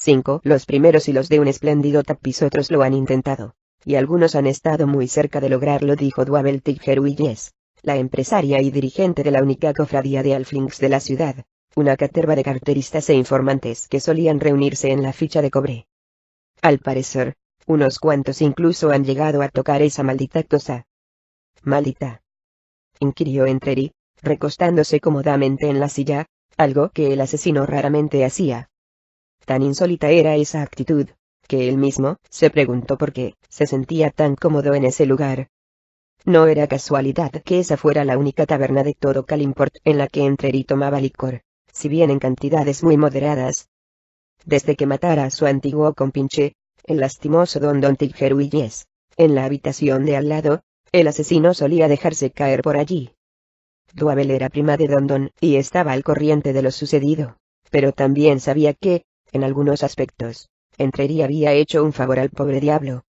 5. Los primeros hilos de un espléndido tapiz otros lo han intentado. Y algunos han estado muy cerca de lograrlo, dijo Dwabel Tiggerwillies, la empresaria y dirigente de la única cofradía de halflings de la ciudad, una caterva de carteristas e informantes que solían reunirse en la ficha de cobre. Al parecer, unos cuantos incluso han llegado a tocar esa maldita cosa. ¿Maldita?, inquirió Entreri, recostándose cómodamente en la silla, algo que el asesino raramente hacía. Tan insólita era esa actitud, que él mismo se preguntó por qué se sentía tan cómodo en ese lugar. No era casualidad que esa fuera la única taberna de todo Calimport en la que Entreri tomaba licor, si bien en cantidades muy moderadas. Desde que matara a su antiguo compinche, el lastimoso Don Tiggerwillies, en la habitación de al lado, el asesino solía dejarse caer por allí. Dwabel era prima de Don y estaba al corriente de lo sucedido, pero también sabía que, en algunos aspectos, Entreri había hecho un favor al pobre diablo.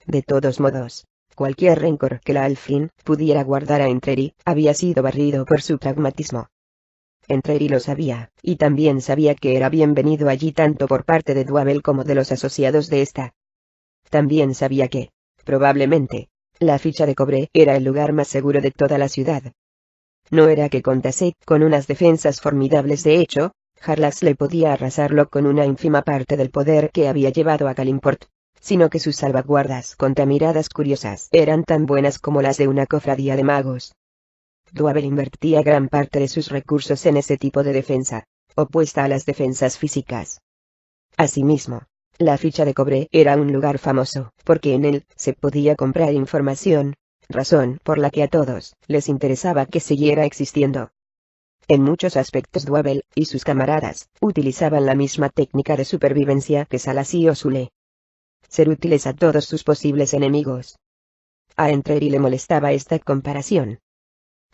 De todos modos, cualquier rencor que la halfling pudiera guardar a Entreri había sido barrido por su pragmatismo. Entreri lo sabía, y también sabía que era bienvenido allí tanto por parte de Dwabel como de los asociados de esta. También sabía que, probablemente, la ficha de cobre era el lugar más seguro de toda la ciudad. No era que contase con unas defensas formidables, de hecho, Jarlax le podía arrasarlo con una ínfima parte del poder que había llevado a Calimport, sino que sus salvaguardas contra miradas curiosas eran tan buenas como las de una cofradía de magos. Dwabel invertía gran parte de sus recursos en ese tipo de defensa, opuesta a las defensas físicas. Asimismo, la ficha de cobre era un lugar famoso, porque en él se podía comprar información, razón por la que a todos les interesaba que siguiera existiendo. En muchos aspectos Dwabel y sus camaradas utilizaban la misma técnica de supervivencia que Salasy o Zule. Ser útiles a todos sus posibles enemigos. A Entreri le molestaba esta comparación.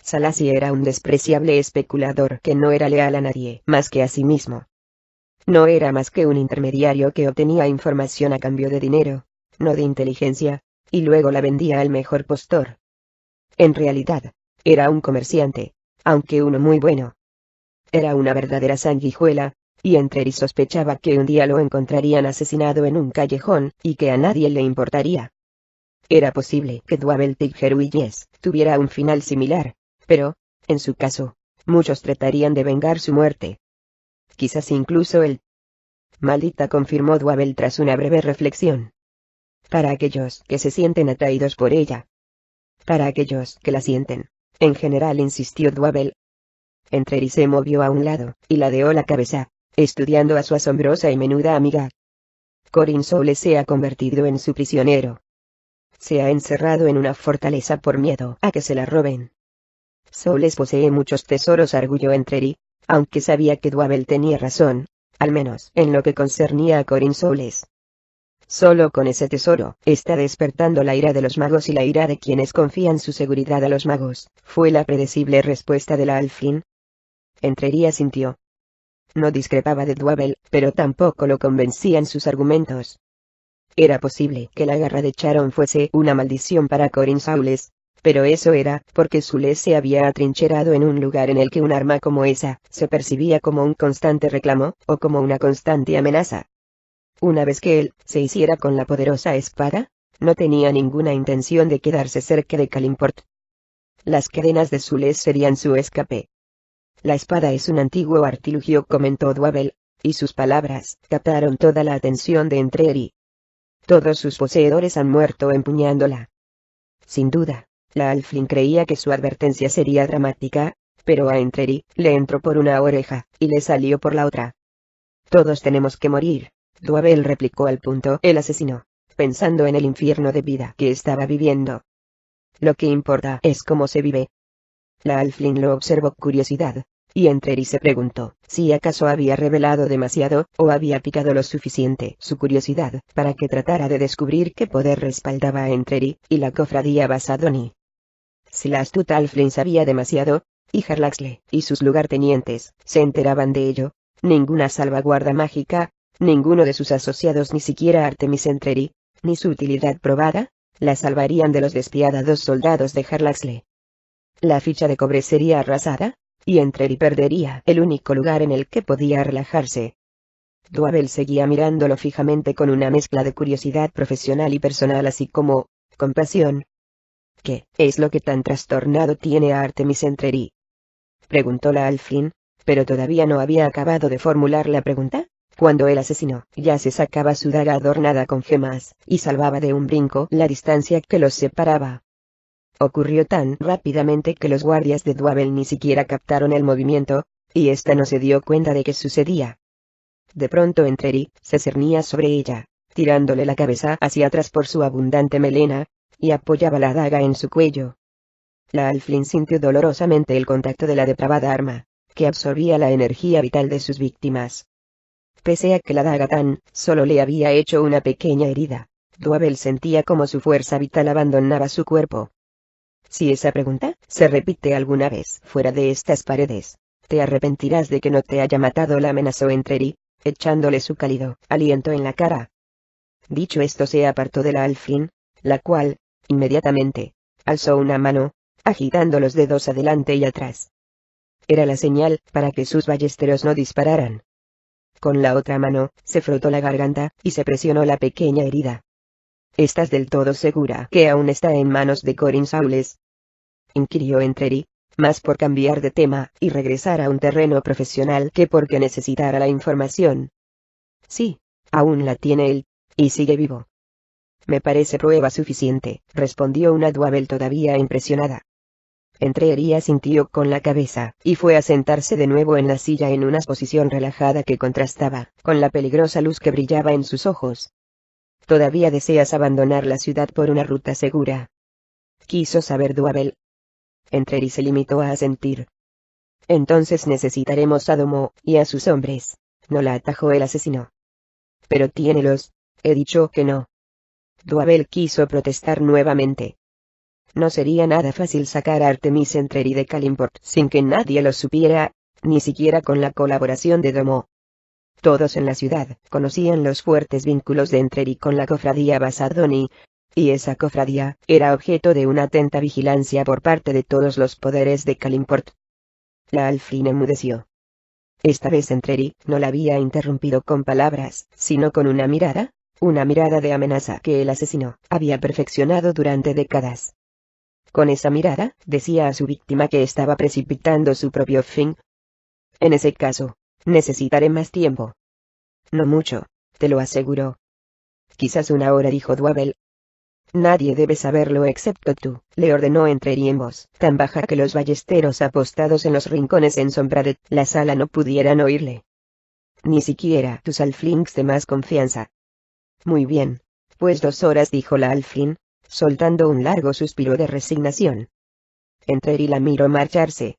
Salasy era un despreciable especulador que no era leal a nadie más que a sí mismo. No era más que un intermediario que obtenía información a cambio de dinero, no de inteligencia, y luego la vendía al mejor postor. En realidad, era un comerciante, aunque uno muy bueno. Era una verdadera sanguijuela, y Entreri sospechaba que un día lo encontrarían asesinado en un callejón, y que a nadie le importaría. Era posible que Dwabel Tiggerwillies tuviera un final similar, pero, en su caso, muchos tratarían de vengar su muerte. Quizás incluso él. Maldita, confirmó Dwabel tras una breve reflexión. Para aquellos que se sienten atraídos por ella. Para aquellos que la sienten, en general, insistió Dwabel. Entreri se movió a un lado, y ladeó la cabeza, estudiando a su asombrosa y menuda amiga. Corin Soule se ha convertido en su prisionero. Se ha encerrado en una fortaleza por miedo a que se la roben. Soules posee muchos tesoros, arguyó Entreri, aunque sabía que Dwabel tenía razón, al menos en lo que concernía a Corin Soules. Solo con ese tesoro está despertando la ira de los magos y la ira de quienes confían su seguridad a los magos, fue la predecible respuesta de la halfling. Entreri asintió. No discrepaba de Dwabel, pero tampoco lo convencían sus argumentos. Era posible que la garra de Charon fuese una maldición para Corin Soules, pero eso era porque Zule se había atrincherado en un lugar en el que un arma como esa se percibía como un constante reclamo, o como una constante amenaza. Una vez que él se hiciera con la poderosa espada, no tenía ninguna intención de quedarse cerca de Calimport. Las cadenas de Zule serían su escape. La espada es un antiguo artilugio, comentó Dwabel, y sus palabras captaron toda la atención de Entreri. Todos sus poseedores han muerto empuñándola. Sin duda, la halfling creía que su advertencia sería dramática, pero a Entreri le entró por una oreja, y le salió por la otra. Todos tenemos que morir, Dwabel replicó al punto el asesino, pensando en el infierno de vida que estaba viviendo. Lo que importa es cómo se vive. La halfling lo observó con curiosidad, y Entreri se preguntó si acaso había revelado demasiado, o había picado lo suficiente su curiosidad para que tratara de descubrir qué poder respaldaba a Entreri y la cofradía Basadoni. Si la astuta halfling sabía demasiado, y Jarlaxle y sus lugartenientes se enteraban de ello, ninguna salvaguarda mágica, ninguno de sus asociados, ni siquiera Artemis Entreri, ni su utilidad probada, la salvarían de los despiadados soldados de Jarlaxle. La ficha de cobre sería arrasada, y Entreri perdería el único lugar en el que podía relajarse. Duabel seguía mirándolo fijamente con una mezcla de curiosidad profesional y personal así como compasión. ¿Qué es lo que tan trastornado tiene a Artemis Entreri?, preguntó la Halfling, pero todavía no había acabado de formular la pregunta, cuando el asesino ya se sacaba su daga adornada con gemas, y salvaba de un brinco la distancia que los separaba. Ocurrió tan rápidamente que los guardias de Duabel ni siquiera captaron el movimiento, y ésta no se dio cuenta de que sucedía. De pronto Entreri se cernía sobre ella, tirándole la cabeza hacia atrás por su abundante melena, y apoyaba la daga en su cuello. La Halfling sintió dolorosamente el contacto de la depravada arma, que absorbía la energía vital de sus víctimas. Pese a que la daga tan solo le había hecho una pequeña herida, Duabel sentía como su fuerza vital abandonaba su cuerpo. Si esa pregunta se repite alguna vez fuera de estas paredes, te arrepentirás de que no te haya matado, la amenazó Entreri, echándole su cálido aliento en la cara. Dicho esto se apartó de la Halfling, la cual, inmediatamente, alzó una mano, agitando los dedos adelante y atrás. Era la señal para que sus ballesteros no dispararan. Con la otra mano, se frotó la garganta, y se presionó la pequeña herida. ¿Estás del todo segura que aún está en manos de Corin Saules?, inquirió Entreri, más por cambiar de tema y regresar a un terreno profesional que porque necesitara la información. Sí, aún la tiene él, y sigue vivo. Me parece prueba suficiente, respondió una Duabel todavía impresionada. Entreri asintió con la cabeza, y fue a sentarse de nuevo en la silla en una posición relajada que contrastaba con la peligrosa luz que brillaba en sus ojos. ¿Todavía deseas abandonar la ciudad por una ruta segura?, quiso saber Duabel. Entreri se limitó a asentir. Entonces necesitaremos a Domo y a sus hombres, no la atajó el asesino. Pero tiénelos, he dicho que no. Duabel quiso protestar nuevamente. No sería nada fácil sacar a Artemis Entreri de Kalimport sin que nadie lo supiera, ni siquiera con la colaboración de Domo. Todos en la ciudad conocían los fuertes vínculos de Entreri con la cofradía Basadoni, y esa cofradía era objeto de una atenta vigilancia por parte de todos los poderes de Kalimport. La Halfling enmudeció. Esta vez Entreri no la había interrumpido con palabras, sino con una mirada de amenaza que el asesino había perfeccionado durante décadas. Con esa mirada, decía a su víctima que estaba precipitando su propio fin. En ese caso, necesitaré más tiempo. No mucho, te lo aseguro. Quizás una hora, dijo Duabel. Nadie debe saberlo excepto tú, le ordenó Entreri en voz tan baja que los ballesteros apostados en los rincones en sombra de la sala no pudieran oírle. Ni siquiera tus halflings de más confianza. Muy bien, pues 2 horas, dijo la Halfling, soltando un largo suspiro de resignación. Entreri la miró marcharse.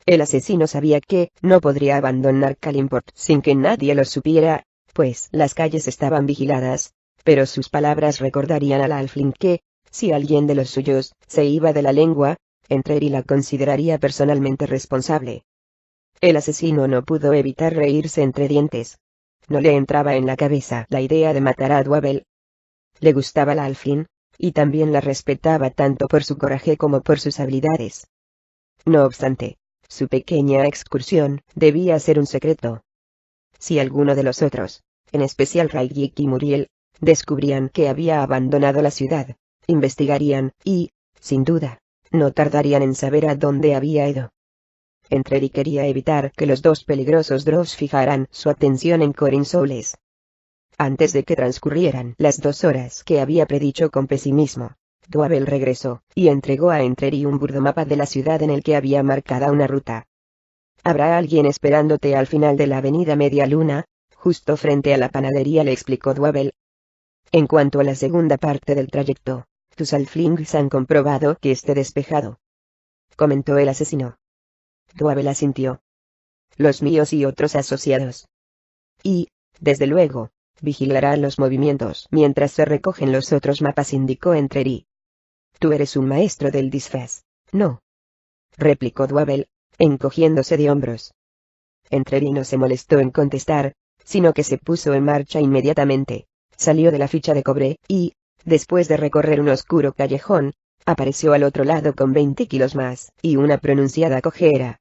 El asesino sabía que no podría abandonar Kalimport sin que nadie lo supiera, pues las calles estaban vigiladas, pero sus palabras recordarían a la Halfling que, si alguien de los suyos se iba de la lengua, Entreri la consideraría personalmente responsable. El asesino no pudo evitar reírse entre dientes. No le entraba en la cabeza la idea de matar a Duabel. Le gustaba la Halfling, y también la respetaba tanto por su coraje como por sus habilidades. No obstante, su pequeña excursión debía ser un secreto. Si alguno de los otros, en especial Raigik y Muriel, descubrían que había abandonado la ciudad, investigarían y, sin duda, no tardarían en saber a dónde había ido. Entreri quería evitar que los 2 peligrosos Drows fijaran su atención en Corin Saules. Antes de que transcurrieran las 2 horas que había predicho con pesimismo, Duabel regresó y entregó a Entreri un burdo mapa de la ciudad en el que había marcada una ruta. Habrá alguien esperándote al final de la avenida Media Luna, justo frente a la panadería, le explicó Duabel. En cuanto a la segunda parte del trayecto, tus halflings han comprobado que esté despejado, comentó el asesino. Duabel asintió. Los míos y otros asociados. Y, desde luego, vigilarán los movimientos mientras se recogen los otros mapas, indicó Entreri. Tú eres un maestro del disfraz, ¿no?, replicó Duabel, encogiéndose de hombros. Entreri no se molestó en contestar, sino que se puso en marcha inmediatamente, salió de la ficha de cobre y, después de recorrer un oscuro callejón, apareció al otro lado con 20 kilos más y una pronunciada cojera.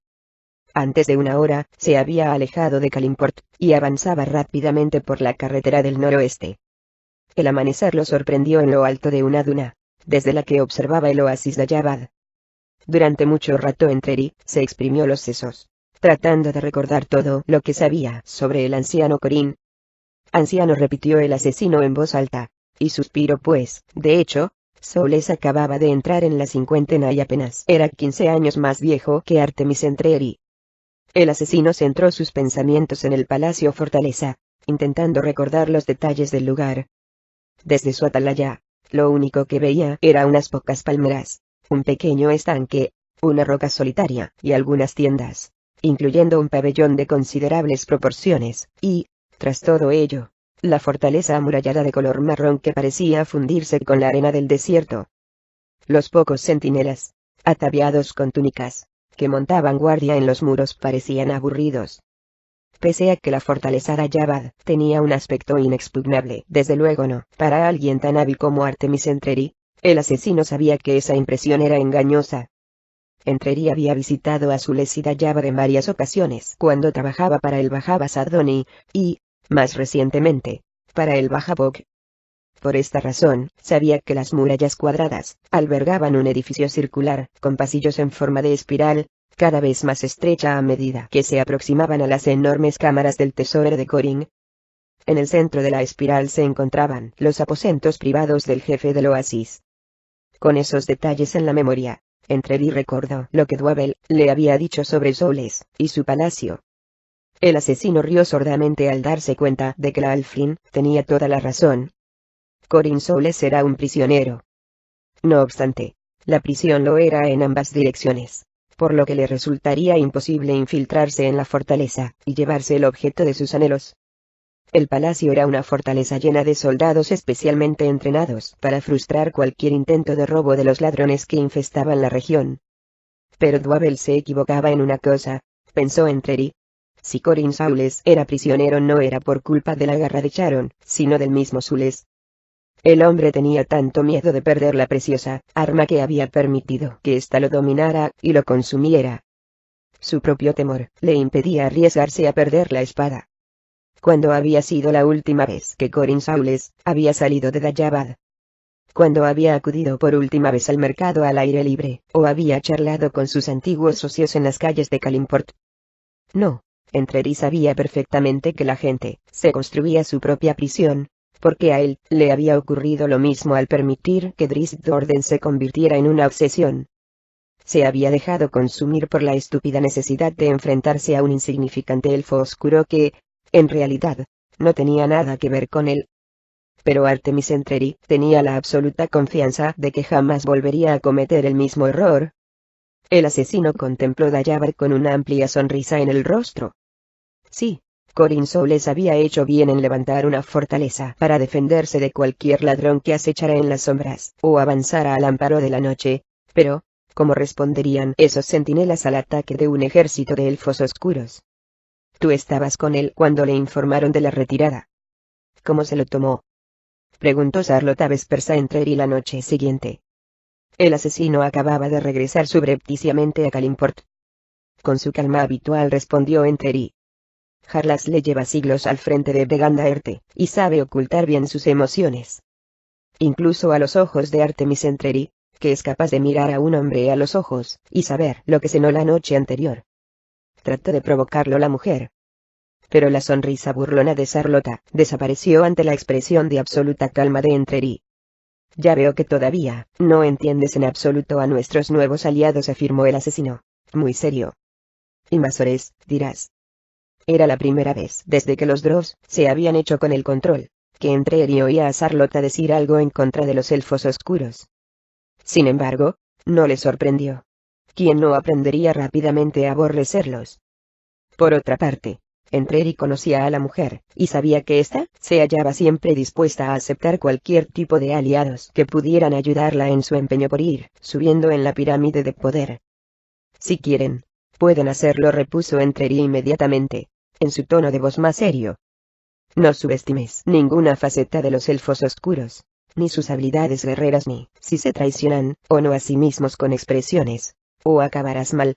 Antes de una hora, se había alejado de Kalimport, y avanzaba rápidamente por la carretera del noroeste. El amanecer lo sorprendió en lo alto de una duna, desde la que observaba el oasis de Jabad. Durante mucho rato Entreri se exprimió los sesos, tratando de recordar todo lo que sabía sobre el anciano Corin. Anciano, repitió el asesino en voz alta, y suspiró pues, de hecho, Soules acababa de entrar en la cincuentena y apenas era 15 años más viejo que Artemis Entreri. El asesino centró sus pensamientos en el palacio fortaleza, intentando recordar los detalles del lugar. Desde su atalaya, lo único que veía era unas pocas palmeras, un pequeño estanque, una roca solitaria y algunas tiendas, incluyendo un pabellón de considerables proporciones, y, tras todo ello, la fortaleza amurallada de color marrón que parecía fundirse con la arena del desierto. Los pocos centinelas, ataviados con túnicas, que montaban guardia en los muros parecían aburridos. Pese a que la fortaleza de Jabad tenía un aspecto inexpugnable, desde luego no, para alguien tan hábil como Artemis Entreri, el asesino sabía que esa impresión era engañosa. Entreri había visitado a Soules y Jabad en varias ocasiones cuando trabajaba para el Bajaba Sardoni, y, más recientemente, para el Bajabok. Por esta razón, sabía que las murallas cuadradas albergaban un edificio circular, con pasillos en forma de espiral, cada vez más estrecha a medida que se aproximaban a las enormes cámaras del tesoro de Corin. En el centro de la espiral se encontraban los aposentos privados del jefe del oasis. Con esos detalles en la memoria, Entreri recordó lo que Dwabel le había dicho sobre Soules y su palacio. El asesino rió sordamente al darse cuenta de que la Alfrin tenía toda la razón. Corin Soules era un prisionero. No obstante, la prisión lo era en ambas direcciones, por lo que le resultaría imposible infiltrarse en la fortaleza y llevarse el objeto de sus anhelos. El palacio era una fortaleza llena de soldados especialmente entrenados para frustrar cualquier intento de robo de los ladrones que infestaban la región. Pero Dwabel se equivocaba en una cosa, pensó Entreri. Si Corin Soules era prisionero no era por culpa de la garra de Charon, sino del mismo Soules. El hombre tenía tanto miedo de perder la preciosa arma que había permitido que ésta lo dominara y lo consumiera. Su propio temor le impedía arriesgarse a perder la espada. ¿Cuándo había sido la última vez que Corin Soules había salido de Dayabad? ¿Cuándo había acudido por última vez al mercado al aire libre, o había charlado con sus antiguos socios en las calles de Kalimport? No, Entreri sabía perfectamente que la gente se construía su propia prisión, porque a él le había ocurrido lo mismo al permitir que Drisdorden se convirtiera en una obsesión. Se había dejado consumir por la estúpida necesidad de enfrentarse a un insignificante elfo oscuro que, en realidad, no tenía nada que ver con él. Pero Artemis Entreri tenía la absoluta confianza de que jamás volvería a cometer el mismo error. El asesino contempló a Jabad con una amplia sonrisa en el rostro. Sí, Corin Soules había hecho bien en levantar una fortaleza para defenderse de cualquier ladrón que acechara en las sombras o avanzara al amparo de la noche, pero, ¿cómo responderían esos centinelas al ataque de un ejército de elfos oscuros? Tú estabas con él cuando le informaron de la retirada. ¿Cómo se lo tomó?, preguntó Charlotte Vespersa Entreri la noche siguiente. El asesino acababa de regresar subrepticiamente a Kalimport. Con su calma habitual respondió Entreri. Jarlas le lleva siglos al frente de Vegandaerte, y sabe ocultar bien sus emociones. Incluso a los ojos de Artemis Entreri, que es capaz de mirar a un hombre a los ojos, y saber lo que cenó la noche anterior. Trató de provocarlo la mujer. Pero la sonrisa burlona de Charlotte desapareció ante la expresión de absoluta calma de Entreri. Ya veo que todavía no entiendes en absoluto a nuestros nuevos aliados, afirmó el asesino, muy serio. Invasores, dirás. Era la primera vez desde que los Drows se habían hecho con el control, que Entreri oía a Charlotte decir algo en contra de los elfos oscuros. Sin embargo, no le sorprendió. ¿Quién no aprendería rápidamente a aborrecerlos? Por otra parte, Entreri conocía a la mujer, y sabía que ésta se hallaba siempre dispuesta a aceptar cualquier tipo de aliados que pudieran ayudarla en su empeño por ir subiendo en la pirámide de poder. Si quieren, pueden hacerlo, repuso Entreri inmediatamente, en su tono de voz más serio. No subestimes ninguna faceta de los elfos oscuros, ni sus habilidades guerreras, ni si se traicionan o no a sí mismos con expresiones, o acabarás mal.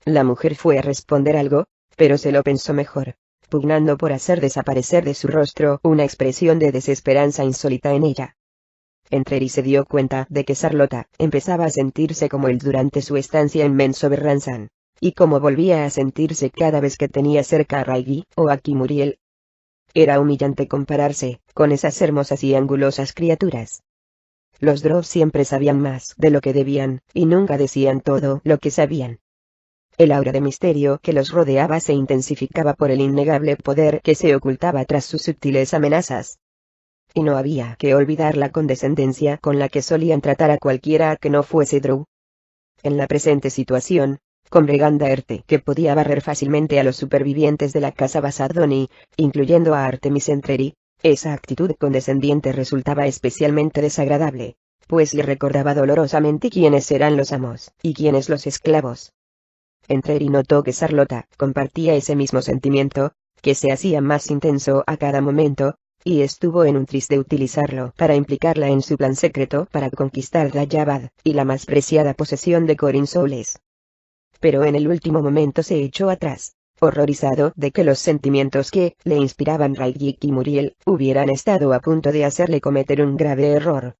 La mujer fue a responder algo, pero se lo pensó mejor, pugnando por hacer desaparecer de su rostro una expresión de desesperanza insólita en ella. Entreri se dio cuenta de que Sarlota empezaba a sentirse como él durante su estancia en Menzoberranzan, y como volvía a sentirse cada vez que tenía cerca a Raigi o a Kimuriel. Era humillante compararse con esas hermosas y angulosas criaturas. Los Drow siempre sabían más de lo que debían, y nunca decían todo lo que sabían. El aura de misterio que los rodeaba se intensificaba por el innegable poder que se ocultaba tras sus sutiles amenazas. Y no había que olvidar la condescendencia con la que solían tratar a cualquiera que no fuese Drow. En la presente situación, con Breganda Erte que podía barrer fácilmente a los supervivientes de la casa Basadoni, incluyendo a Artemis Entreri, esa actitud condescendiente resultaba especialmente desagradable, pues le recordaba dolorosamente quiénes eran los amos y quiénes los esclavos. Entreri notó que Sarlota compartía ese mismo sentimiento, que se hacía más intenso a cada momento, y estuvo en un tris de utilizarlo para implicarla en su plan secreto para conquistar Dayabad y la más preciada posesión de Corin Soules. Pero en el último momento se echó atrás, horrorizado de que los sentimientos que le inspiraban Raigi y Muriel hubieran estado a punto de hacerle cometer un grave error.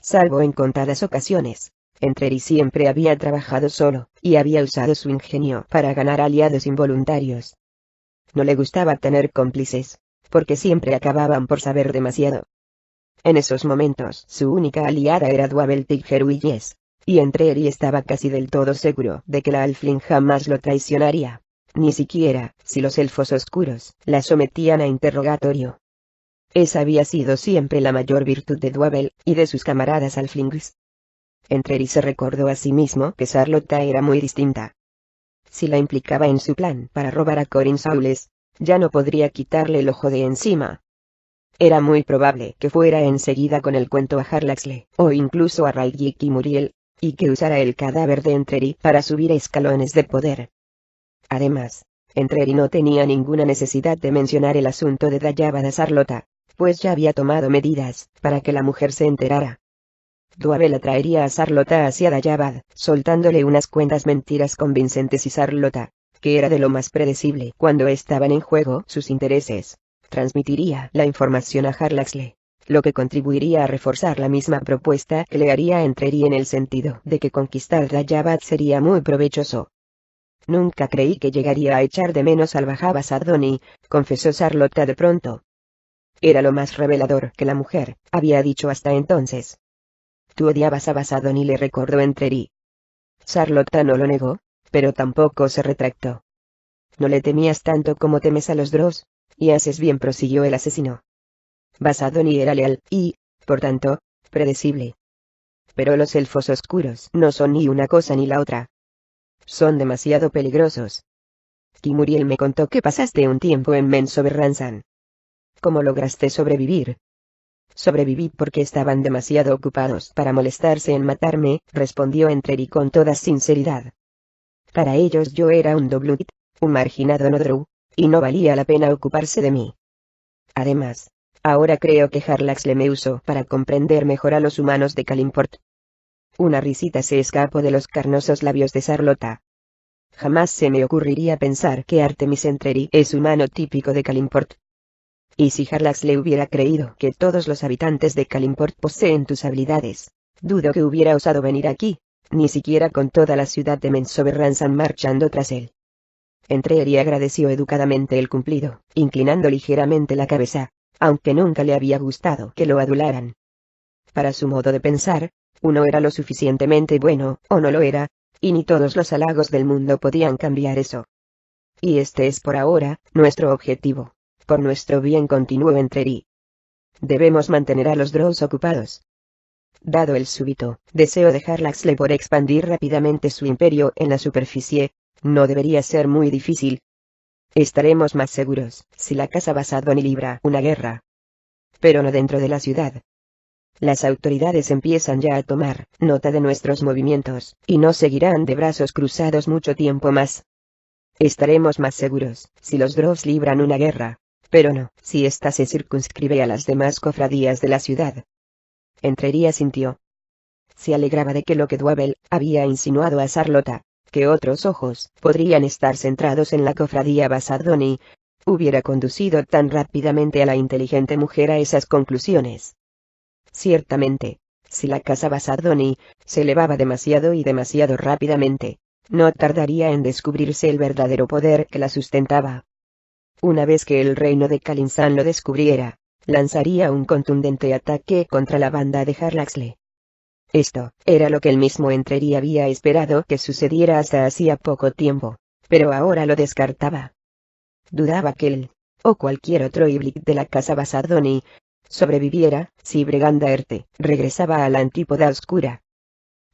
Salvo en contadas ocasiones, Entreri siempre había trabajado solo, y había usado su ingenio para ganar aliados involuntarios. No le gustaba tener cómplices, porque siempre acababan por saber demasiado. En esos momentos su única aliada era Dwabel Tiggeruyes, y Entreri estaba casi del todo seguro de que la Alfling jamás lo traicionaría, ni siquiera si los elfos oscuros la sometían a interrogatorio. Esa había sido siempre la mayor virtud de Dwabel y de sus camaradas Alflings. Entreri se recordó a sí mismo que Sarlota era muy distinta. Si la implicaba en su plan para robar a Corin Saules, ya no podría quitarle el ojo de encima. Era muy probable que fuera enseguida con el cuento a Harlaxle, o incluso a Raigi y Muriel, y que usara el cadáver de Entreri para subir escalones de poder. Además, Entreri no tenía ninguna necesidad de mencionar el asunto de Dayabad a Sarlota, pues ya había tomado medidas para que la mujer se enterara. Dwabel atraería a Sarlota hacia Dayabad, soltándole unas cuantas mentiras convincentes y Sarlota, que era de lo más predecible cuando estaban en juego sus intereses, transmitiría la información a Harlaxle, lo que contribuiría a reforzar la misma propuesta que le haría a Entreri en el sentido de que conquistar Dayabad sería muy provechoso. Nunca creí que llegaría a echar de menos al Bajaba Sardoni, confesó Sarlota de pronto. Era lo más revelador que la mujer había dicho hasta entonces. Tú odiabas a Basadoni, le recordó Entreri. Sarlota no lo negó, pero tampoco se retractó. No le temías tanto como temes a los Drows, y haces bien, prosiguió el asesino. Basadoni era leal y, por tanto, predecible. Pero los elfos oscuros no son ni una cosa ni la otra. Son demasiado peligrosos. Kimuriel me contó que pasaste un tiempo en Menzoberranzan. ¿Cómo lograste sobrevivir? Sobreviví porque estaban demasiado ocupados para molestarse en matarme, respondió Entreri con toda sinceridad. Para ellos yo era un Doblut, un marginado no Drow, y no valía la pena ocuparse de mí. Además, ahora creo que Harlaxle me usó para comprender mejor a los humanos de Kalimport. Una risita se escapó de los carnosos labios de Sarlota. Jamás se me ocurriría pensar que Artemis Entreri es humano típico de Kalimport. Y si Harlaxle hubiera creído que todos los habitantes de Kalimport poseen tus habilidades, dudo que hubiera osado venir aquí, ni siquiera con toda la ciudad de Menzoberranzan marchando tras él. Entreri agradeció educadamente el cumplido, inclinando ligeramente la cabeza, aunque nunca le había gustado que lo adularan. Para su modo de pensar, uno era lo suficientemente bueno, o no lo era, y ni todos los halagos del mundo podían cambiar eso. Y este es por ahora nuestro objetivo. Por nuestro bien, continuó Entreri. Debemos mantener a los Drows ocupados. Dado el súbito deseo de Harlaxle por expandir rápidamente su imperio en la superficie, no debería ser muy difícil. Estaremos más seguros si la casa Basadoni libra una guerra. Pero no dentro de la ciudad. Las autoridades empiezan ya a tomar nota de nuestros movimientos, y no seguirán de brazos cruzados mucho tiempo más. Estaremos más seguros si los Drows libran una guerra, pero no si ésta se circunscribe a las demás cofradías de la ciudad. Entreri asintió. Se alegraba de que lo que Dwabel había insinuado a Sarlota que otros ojos podrían estar centrados en la cofradía Basardoni, hubiera conducido tan rápidamente a la inteligente mujer a esas conclusiones. Ciertamente, si la casa Basardoni se elevaba demasiado y demasiado rápidamente, no tardaría en descubrirse el verdadero poder que la sustentaba. Una vez que el reino de Kalinsan lo descubriera, lanzaría un contundente ataque contra la banda de Harlaxle. Esto era lo que el mismo Entreri había esperado que sucediera hasta hacía poco tiempo, pero ahora lo descartaba. Dudaba que él, o cualquier otro Iblik de la casa Basardoni, sobreviviera si Bregandaerte regresaba a la antípoda oscura.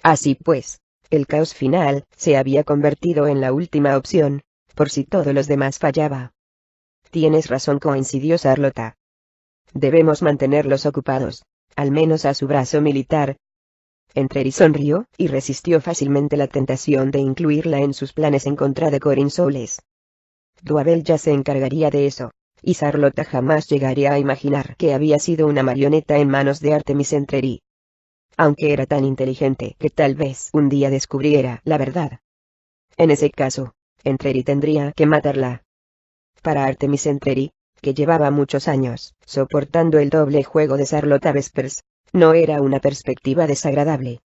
Así pues, el caos final se había convertido en la última opción, por si todos los demás fallaba. Tienes razón, coincidió Sarlota. Debemos mantenerlos ocupados, al menos a su brazo militar. Entreri sonrió y resistió fácilmente la tentación de incluirla en sus planes en contra de Corin Soules. Duabel ya se encargaría de eso, y Sarlota jamás llegaría a imaginar que había sido una marioneta en manos de Artemis Entreri. Aunque era tan inteligente que tal vez un día descubriera la verdad. En ese caso, Entreri tendría que matarla. Para Artemis Entreri, que llevaba muchos años soportando el doble juego de Sarlota Vespers, no era una perspectiva desagradable.